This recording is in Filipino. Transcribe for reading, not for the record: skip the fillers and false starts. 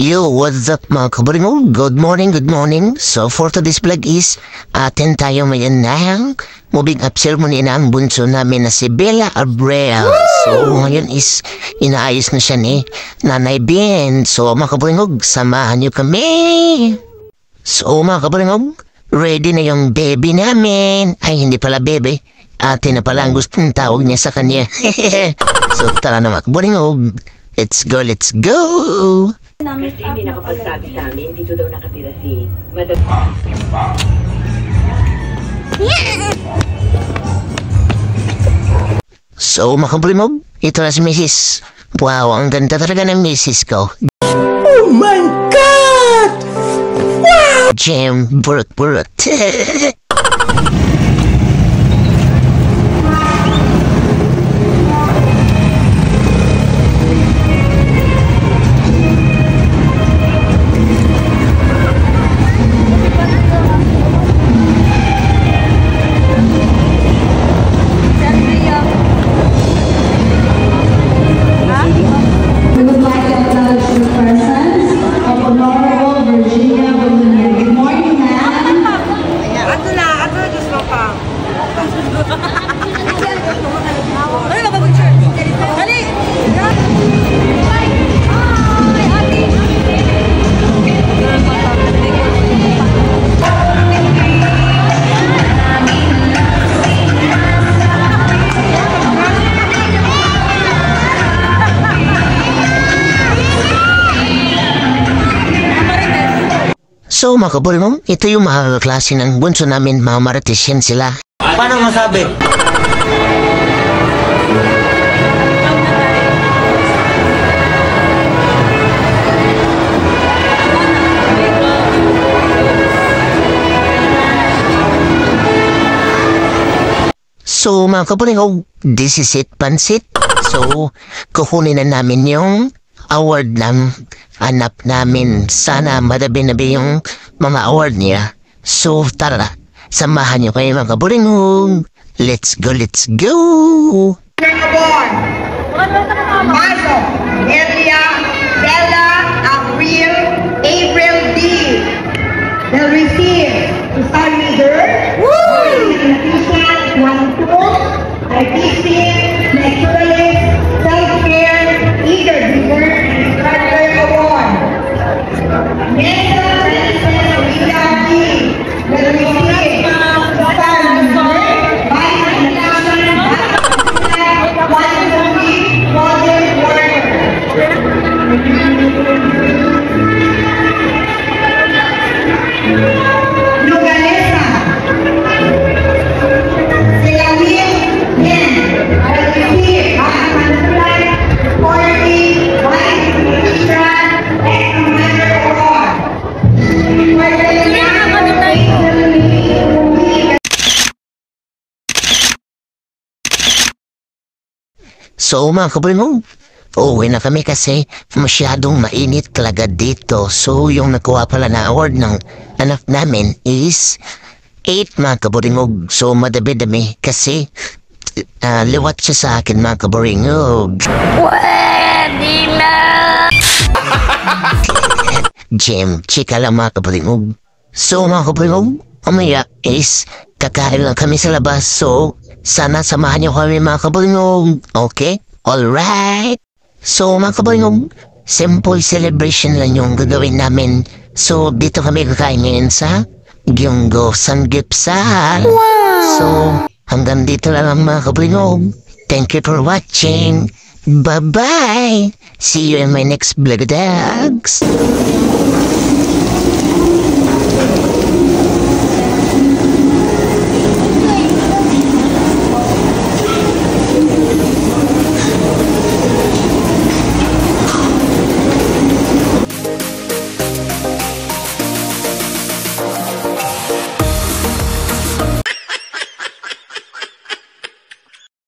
Yo, what's up mga kabaringo? Good morning, good morning. So for today's vlog is atin tayo ngayon ng moving up ceremony ng bunso namin na si Bella Abreu. So ngayon is inaayos na siya ni Nanay Ben. So mga kabaringo, samahan niyo kami. So mga kabaringo, ready na yung baby namin. Ay hindi pala baby, ate na pala ang gustong tawag niya sa kanya. So tara na mga kabaringo, let's go, let's go. Kasi hindi nakapagsabi sa amin, dito daw nakatira si Madam. So, mga kabrimog, ito na si Mrs. Wow, ang ganda talaga ng Mrs. ko. Oh my God! Wow! Jam, burot. So mga kabulmong, ito yung mga klase ng bunso namin, mga maritisyan sila. Paano masabi? So mga kabulmong, this is it, pansit. So kukunin na namin yung award ng anak namin. Sana madabi-nabi yung mga award niya. So tara, samahan niyo kayo mga kaburingong. Let's go, let's go! Marzo, Elia, Bella, April D. Will receive to start leader, mathematician, one tool, artistic, naturalist, self-care, eager giver, and instructor award. Mental Princess Rita D. Will receive to start leader, by mathematician, one tool, model worker. Luganesa, Selawin Yen, will receive by authority, by mathematician, and commander award. So mga kaburingong, uuwi na kami kasi masyadong mainit talaga dito. So yung nakuha pala na award ng anak namin is 8 mga kaburingog. So madabi-dami kasi liwat siya sa akin mga kaburingog. Pwede na! Jim, chika lang mga kaburingog. So mga kaburingog, umaya is kakain lang kami sa labas. So sana samahan niyo kami mga kaburingog. Okay? Alright! So mga kaburingog, simple celebration lang yung gagawin namin. So dito kami kakain ngayon sa Gyeonggo Samgyeopsal. Wow! So hanggang dito lang mga kaburingog. Thank you for watching. Bye-bye! See you in my next vlog, dogs!